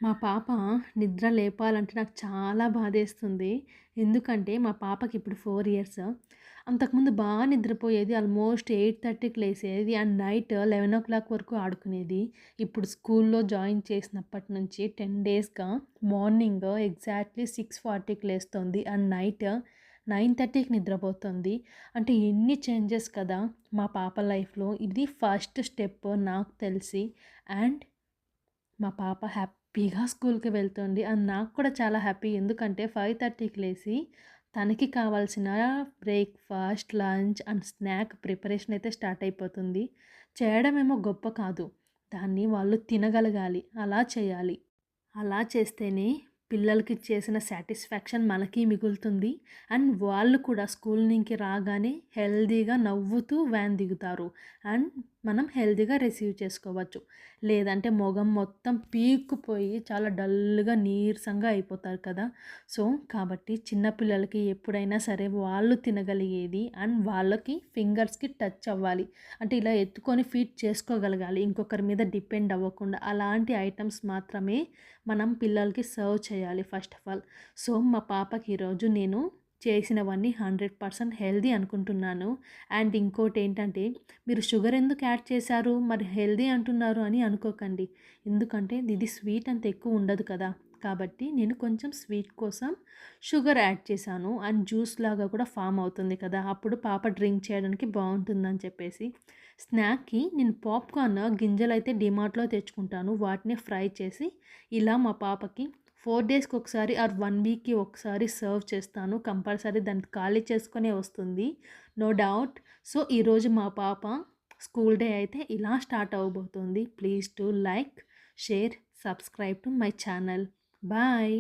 మా పాప నిద్ర లేపాలంటే నాకు చాలా బాధేస్తుంది. ఎందుకంటే మా పాపకి ఇప్పుడు 4 ఇయర్స్. అంతకుముందు నిద్రపోయేది. ఆల్మోస్ట్ 8:30కి లేసేది. అండ్ నైట్ 11:00 వరకు ఆడుకునేది. ఇప్పుడు స్కూల్లో జాయిన్ చేసినప్పటి నుంచి 10 డేస్‌గా మార్నింగ్ ఎగ్జాక్ట్‌లీ 6:40కి లేస్తుంది. అండ్ నైట్ 9:30కి నిద్రపోతుంది. అంటే ఎన్ని చేంజెస్ కదా! మా పాప లైఫ్‌లో. ఇది ఫస్ట్ స్టెప్ నాకు తెలిసి. అండ్ మా పాప హ్యాపీగా స్కూల్‌కి వెళ్తుంది. అండ్ నాకు కూడా చాలా హ్యాపీ. ఎందుకంటే 5:30కి లేసి తనకి కావాల్సిన breakfast, lunch and snack preparation అయితే స్టార్ట్ అయిపోతుంది. చేయడమేమో గొప్ప కాదు. దాన్ని వాళ్ళు తినగలగాలి. అలా చేయాలి. అలా చేస్తేనే పిల్లలకి చేసిన సాటిస్ఫాక్షన్ మనకి మిగులుతుంది. అండ్ వాళ్ళు కూడా స్కూల్ నుంచి రాగానే హెల్తీగా నవ్వుతూ వ్యాన్ దిగుతారు. అండ్ మనం హెల్తీగా రిసీవ్ చేసుకోవచ్చు. లేదంటే మొఖం మొత్తం పీక్కుపోయి చాలా డల్‌గా నీరసంగా అయిపోతారు కదా! సో, కాబట్టి చిన్న పిల్లలకి ఎప్పుడైనా సరే వాళ్ళు తినగలిగేది అండ్ వాళ్ళకి ఫింగర్స్‌కి టచ్ అవ్వాలి. అంటే ఇలా ఎత్తుకొని ఫీడ్ చేసుకోగలగాలి. ఇంకొకరి మీద డిపెండ్ అవ్వకుండా. అలాంటి ఐటెమ్స్ మాత్రమే మనం పిల్లలకి సర్వ్ చేయాలి ఫస్ట్ ఆఫ్ ఆల్. సో, మా పాపకి ఈరోజు నేను చేసినవన్నీ 100% హెల్తీ అనుకుంటున్నాను. అండ్ ఇంకోటేంటంటే, మీరు షుగర్ ఎందుకు యాడ్ చేశారు? మరి హెల్తీ అంటున్నారు అని అనుకోకండి. ఎందుకంటే ఇది స్వీట్ అంత ఎక్కువ ఉండదు కదా! కాబట్టి నేను కొంచెం స్వీట్ కోసం షుగర్ యాడ్ చేశాను. అండ్ జ్యూస్ లాగా కూడా ఫార్మ్ అవుతుంది కదా! అప్పుడు పాప డ్రింక్ చేయడానికి బావుంటుందని చెప్పేసి. స్నాక్‌కి నేను పాప్‌కార్న్ గింజలైతే డీమార్ట్‌లో తెచ్చుకుంటాను. వాటిని ఫ్రై చేసి ఇలా మా పాపకి 4 డేస్‌కి ఒకసారి ఆర్ 1 వీక్‌కి ఒకసారి సర్వ్ చేస్తాను. కంపల్సరీ దాన్ని ఖాళీ చేసుకొనే వస్తుంది. No doubt. సో, ఈరోజు మా పాప స్కూల్ డే అయితే ఇలా స్టార్ట్ అవ్వబోతుంది. Please do like, share, subscribe to my channel. Bye.